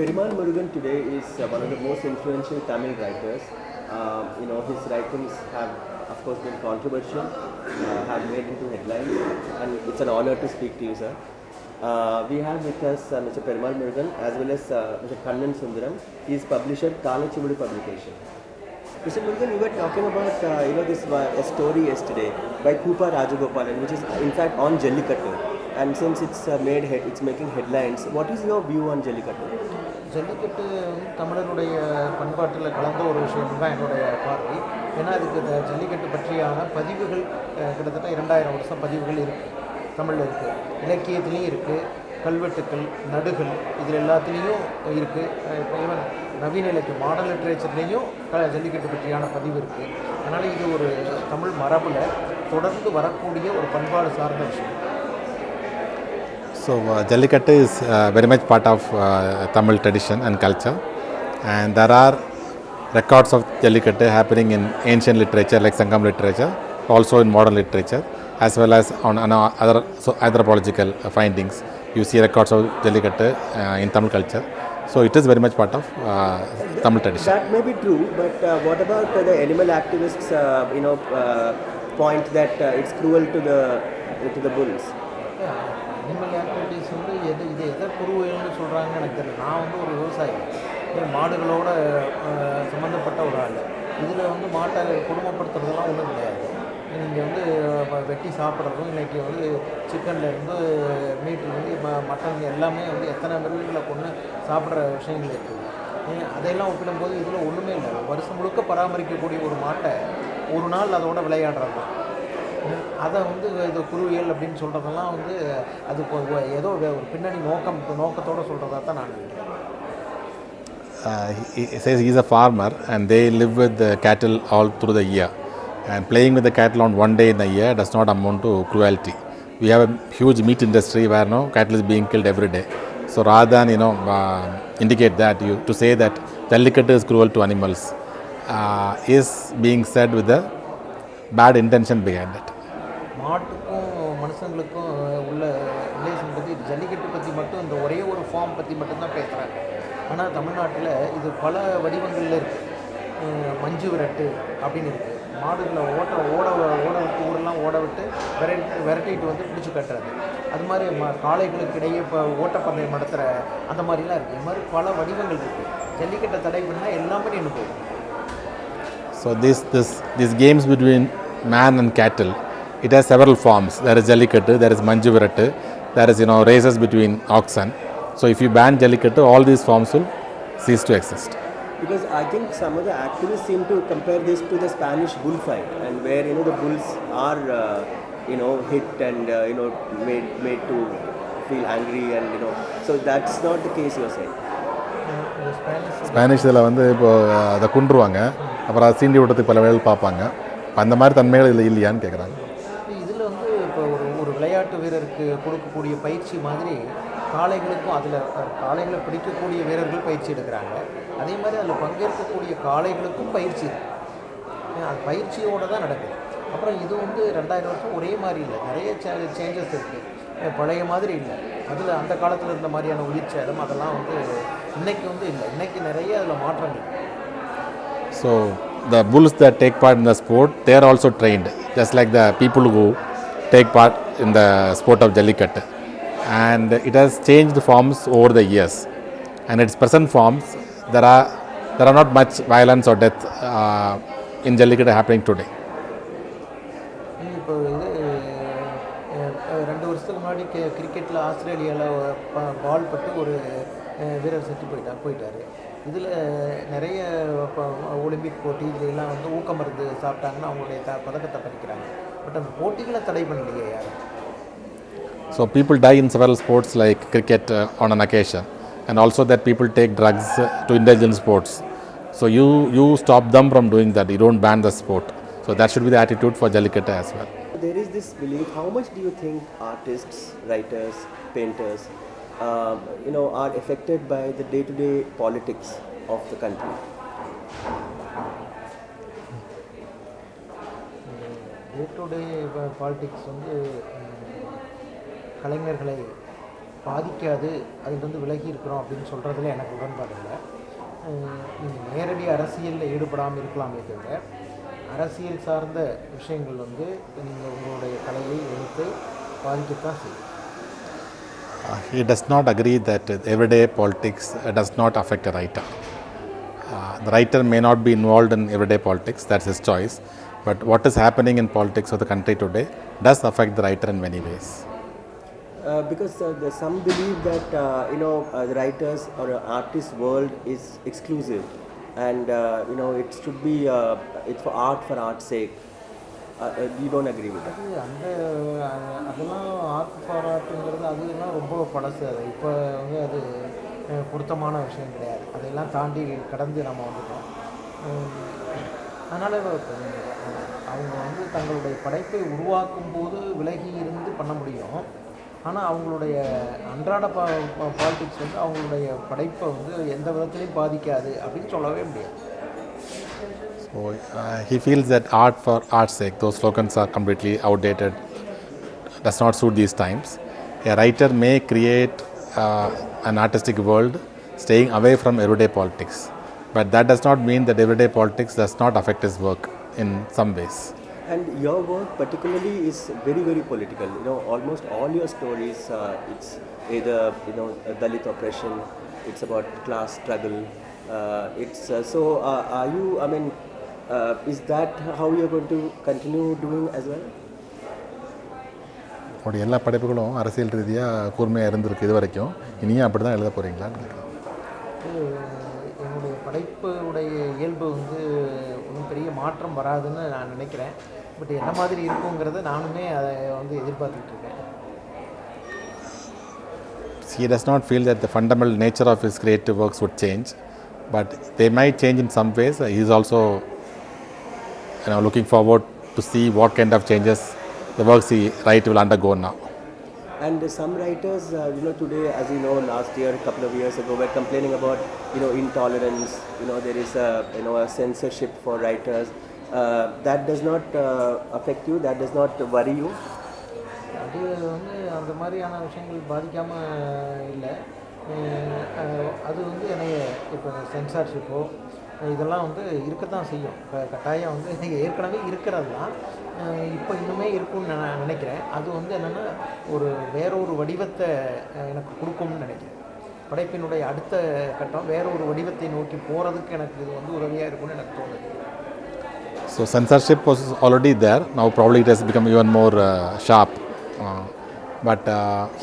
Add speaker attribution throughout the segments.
Speaker 1: Perumal Murugan today is one of the most influential Tamil writers. His writings have, of course, been controversial, have made into headlines, and it's an honor to speak to you, sir. We have with us Mr. Perumal Murugan as well as Mr. Kannan Sundaram. He is publisher Kalachivudu Publication. Mr. Murugan, you were talking about this a story yesterday by Kupa Rajagopalan, which is in fact on Jallikattu. And since it's making headlines, what is your view on Jallikattu?
Speaker 2: Jallikattu தமிழருடைய பண்பாட்டில் கலந்த ஒரு விஷயம் தான் என்னுடைய பார்வை. ஏன்னா அதுக்கு ஜல்லிக்கட்டு பற்றியான பதிவுகள் கிட்டத்தட்ட 2000 வருஷம் பதிவுகள் இருக்குது, தமிழில் இருக்குது, இலக்கியத்துலேயும் இருக்குது, கல்வெட்டுக்கள், நடுகள், இதில் எல்லாத்துலேயும் இருக்குது. ஈவன் நவீன இலக்கியம் மாடர்ன் லிட்ரேச்சர்லேயும் ஜல்லிக்கட்டு பற்றியான பதிவு இருக்குது. அதனால் இது ஒரு தமிழ் மரபில் தொடர்ந்து வரக்கூடிய ஒரு பண்பாடு சார்ந்த விஷயம்.
Speaker 3: So Jallikattu is very much part of Tamil tradition and culture, and there are records of Jallikattu happening in ancient literature like Sangam literature, also in modern literature, as well as on other anthropological findings. You see records of Jallikattu in Tamil culture, so it is very much part of Tamil tradition.
Speaker 1: That may be true, but what about the animal activists? Point that it's cruel to the bulls.
Speaker 2: Animal activities வந்து இது எதை குருவைன்னு சொல்கிறாங்கன்னு எனக்கு தெரியல. நான் வந்து ஒரு விவசாயி, மாடுகளோட சம்மந்தப்பட்ட ஒரு ஆள். இதில் வந்து மாட்டை குடும்பப்படுத்துறதெல்லாம் ஒன்றும் கிடையாது. நீங்கள் வந்து வெட்டி சாப்பிட்றதும், இன்றைக்கி வந்து சிக்கன்லேருந்து மீட்லேருந்து மட்டன் எல்லாமே வந்து எத்தனை மிருகங்களை கொண்டு சாப்பிட்ற விஷயங்கள் இருக்குது. அதையெல்லாம் ஒப்பிடும்போது இதில் ஒன்றுமே இல்லை. வருஷம் முழுக்க பராமரிக்கக்கூடிய ஒரு மாட்டை ஒரு நாள் அதோட விளையாடுறது, அதை வந்து இது குருவியல் அப்படின்னு சொல்கிறதெல்லாம் வந்து அது ஏதோ ஒரு பின்னணி நோக்கத்தோடு சொல்கிறதா தான் நான் நினைக்கிறேன்.
Speaker 3: He says he is a farmer and they live with the cattle all through the year, and playing with the cattle on one day in the year does not amount to cruelty. We have a huge meat industry where cattle is being killed every day. So rather than indicate that, to say that Jallikattu is cruel to animals is being said with a bad intention behind it.
Speaker 2: மாட்டுக்கும் மனுஷங்களுக்கும் உள்ள relation பற்றி, ஜல்லிக்கட்டு பற்றி மட்டும் இந்த ஒரே ஒரு form பற்றி மட்டும்தான் பேசுகிறாங்க. ஆனால் தமிழ்நாட்டில் இது பல வடிவங்களில் இருக்குது. மஞ்சு விரட்டு அப்படின்னு இருக்குது. மாடுகளை ஓட விட்டு ஊரெல்லாம் ஓட விட்டு விரட்டிட்டு வந்து பிடிச்சி கட்டுறது. அது மாதிரி காளைகளுக்கு இடையே இப்போ ஓட்டப்பந்தயம் நடத்துகிற அந்த மாதிரிலாம் இருக்குது. இது மாதிரி பல வடிவங்கள் இருக்குது. ஜல்லிக்கட்டை தடை பண்ணால் எல்லாமே நின்று போகும்.
Speaker 3: So these games between man and cattle, it has several forms. There is Jallikattu, there is Manju Virattu, there is races between oxen. So if you ban Jallikattu, all these forms will cease to exist.
Speaker 1: Because I think some of the activists seem to compare this to the Spanish bullfight, and where the bulls are hit and made to feel angry, and so that's not the case you're saying.
Speaker 3: ஸ்பானிஷில் வந்து இப்போது அதை கொண்டுருவாங்க, அப்புறம் அதை சீண்டி விட்டதுக்கு பல வேலைகள் பார்ப்பாங்க. அந்த மாதிரி தன்மைகள் இதில் இல்லையான்னு கேட்குறாங்க.
Speaker 2: இதில் வந்து இப்போ ஒரு விளையாட்டு வீரருக்கு கொடுக்கக்கூடிய பயிற்சி மாதிரி காளைகளுக்கும், அதில் காளைகளை பிடிக்கக்கூடிய வீரர்கள் பயிற்சி எடுக்கிறாங்க. அதே மாதிரி அதில் பங்கேற்கக்கூடிய காளைகளுக்கும் பயிற்சி இருக்குது. அது பயிற்சியோடு தான் நடக்குது. அப்புறம் இது வந்து 2000 வருஷம் ஒரே மாதிரி இல்லை, நிறைய சேஞ்சஸ் இருக்குது. பழைய மாதிரி இல்லை. அதில் அந்த காலத்தில் இருந்த மாதிரியான உயிர்ச்சேதம் அதெல்லாம் வந்து இன்றைக்கி வந்து இல்லை. இன்றைக்கி நிறைய அதில் மாற்றங்கள்.
Speaker 3: So the bulls that take part in the sport, they are also trained, just like the people who take part in the sport of Jallikattu. And it has changed forms over the years. And its present forms, there are not much violence or death in Jallikattu happening today.
Speaker 2: இப்போ இது 2 வருஷத்துக்கு முன்னாடி கிரிக்கெட்டில் ஆஸ்திரேலியாவில் பால் பட்டு ஒரு வீரர் செத்து போயிட்டார். இதில் நிறைய ஒலிம்பிக் போட்டி இதெல்லாம் வந்து ஊக்க மருந்து சாப்பிட்டாங்கன்னா அவங்களுடைய பதக்கத்தை பறிக்கிறாங்க. பட் அந்த போட்டிகளை தடை பண்ணலையே யாரும்.
Speaker 3: So people die in several sports like cricket on an occasion, and also that people take drugs to indulge in sports. So you stop them from doing that. You don't ban the sport. So that should be the attitude for Jallikattu as well.
Speaker 1: There is this belief. How much do you think artists, writers, painters are affected by the day-to-day politics of the country?
Speaker 2: Day to day politics வந்து கலைஞர்களை பாதிக்காது, அதிலிருந்து விலகி இருக்கிறோம் அப்படின்னு சொல்கிறதுல எனக்கு உடன்பாடு இல்லை. நீங்கள் நேரடி அரசியலில் ஈடுபடாமல் இருக்கலாமே தவிர, அரசியல் சார்ந்த விஷயங்கள் வந்து நீங்கள் உங்களுடைய கலையை எழுத்து பாதிக்கத்தான் செய்யும்.
Speaker 3: He does not agree that everyday politics does not affect a writer. The writer may not be involved in everyday politics, that's his choice. But what is happening in politics of the country today does affect the writer in many ways.
Speaker 1: Because some believe that the writers or artist world is exclusive, and it should be it's for art's sake. You don't agree with that?
Speaker 2: அதெல்லாம் art for ஆர்ட்டுங்கிறது அதெல்லாம் ரொம்ப பழசு. அது இப்போ வந்து அது பொருத்தமான விஷயம் கிடையாது. அதையெல்லாம் தாண்டி கடந்து நம்ம வந்துட்டோம். அதனால் அவங்க வந்து தங்களுடைய படைப்பை உருவாக்கும் போது விலகி இருந்து பண்ண முடியும். ஆனால் அவங்களுடைய அன்றாட பாலிடிக்ஸ் வந்து அவங்களுடைய படைப்பை வந்து எந்த விதத்துலையும் பாதிக்காது அப்படின்னு சொல்லவே முடியாது.
Speaker 3: So he feels that art for art's sake, those slogans are completely outdated, does not suit these times. A writer may create an artistic world staying away from everyday politics, but that does not mean that everyday politics does not affect his work in some ways.
Speaker 1: And your work particularly is very, very political. Almost all your stories, it's either Dalit oppression, it's about class struggle. Are you? I mean, is that how you're going to continue doing as well?
Speaker 3: உங்களுடைய எல்லா படைப்புகளும் அரசியல் ரீதியாக கூர்மையாக இருந்திருக்கு இது வரைக்கும். இனியும் அப்படி தான் எழுத போகிறீங்களான்னு கேட்குறேன்.
Speaker 2: என்னுடைய படைப்புடைய இயல்பு வந்து ஒன்றும் பெரிய மாற்றம் வராதுன்னு நான் நினைக்கிறேன். பட் என்ன மாதிரி இருக்குங்கிறத நானுமே அதை வந்து எதிர்பார்த்துட்டு இருக்கேன்.
Speaker 3: He does not feel that the fundamental nature of his creative works would change, but they might change in some ways. He is also looking forward to see what kind of changes the works he writes will undergo now.
Speaker 1: And some writers, today, as you know, last year, a couple of years ago, were complaining about, intolerance. There is a censorship for writers. That does not affect you. That does not worry you.
Speaker 2: அது வந்து அந்த மாதிரியான விஷயங்கள் பாதிக்காமல் இல்லை. அது வந்து என்னைய இப்போ சென்சார்ஷிப்போ இதெல்லாம் வந்து இருக்கத்தான் செய்யும். இப்போ கட்டாயம் வந்து ஏற்கனவே இருக்கிறது தான், இப்போ இன்னுமே இருக்கும்னு நான் நினைக்கிறேன். அது வந்து என்னென்னா வேறொரு வடிவத்தை எனக்கு கொடுக்கும்னு நினைக்கிறேன். படைப்பினுடைய அடுத்த கட்டம் வேறொரு வடிவத்தை நோக்கி போகிறதுக்கு எனக்கு இது வந்து உதவியாக இருக்கும்னு எனக்கு தோணுது.
Speaker 3: So censorship was already there. Now probably it has become even more sharp. But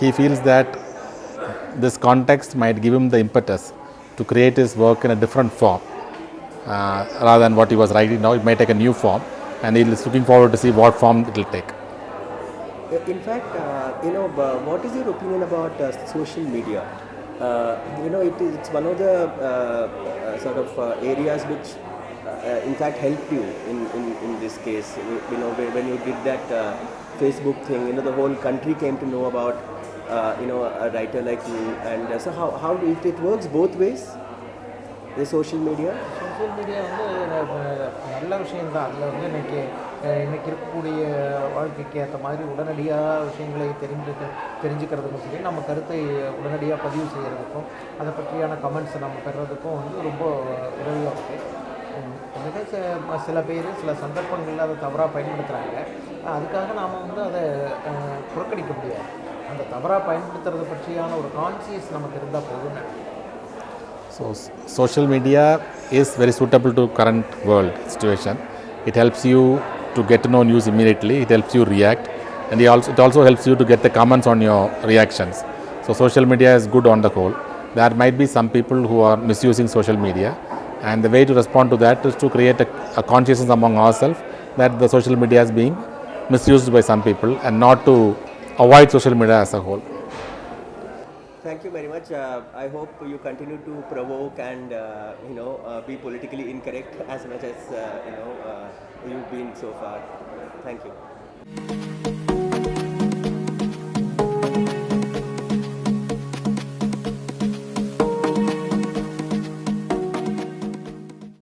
Speaker 3: he feels that this context might give him the impetus to create his work in a different form. Rather than what he was writing now, it may take a new form, and he is looking forward to see what form it will take.
Speaker 1: In fact, what is your opinion about social media? It's one of the sort of areas which in fact helped you in this case. When you did that Facebook thing, the whole country came to know about a writer like you. And so how it works both ways, the social media?
Speaker 2: Social media வந்து நல்ல விஷயந்தான். அதில் வந்து இன்றைக்கி இருக்கக்கூடிய வாழ்க்கைக்கு ஏற்ற மாதிரி உடனடியாக விஷயங்களை தெரிஞ்சுக்கிறதுக்கும் சரி, நம்ம கருத்தை உடனடியாக பதிவு செய்கிறதுக்கும் அதை பற்றியான கமெண்ட்ஸை நம்ம பெறுறதுக்கும் வந்து ரொம்ப உதவியாக இருக்குது. சில பேர் சில சந்தர்ப்பங்களில் அதை தவறாக பயன்படுத்துகிறாங்க. அதுக்காக நாம் வந்து அதை புறக்கணிக்க முடியாது. அந்த தவறாக பயன்படுத்துறது பற்றியான ஒரு கான்சியஸ் நமக்கு இருந்தால் போதும்னு.
Speaker 3: So social media is very suitable to current world situation. It helps you to get to know news immediately. It helps you react, and it also helps you to get the comments on your reactions. So social media is good on the whole. There might be some people who are misusing social media, and the way to respond to that is to create a consciousness among ourselves that the social media is being misused by some people, and not to avoid social media as a whole.
Speaker 1: Thank you very much. I hope you continue to provoke and be politically incorrect as much as you've been so far. Thank you.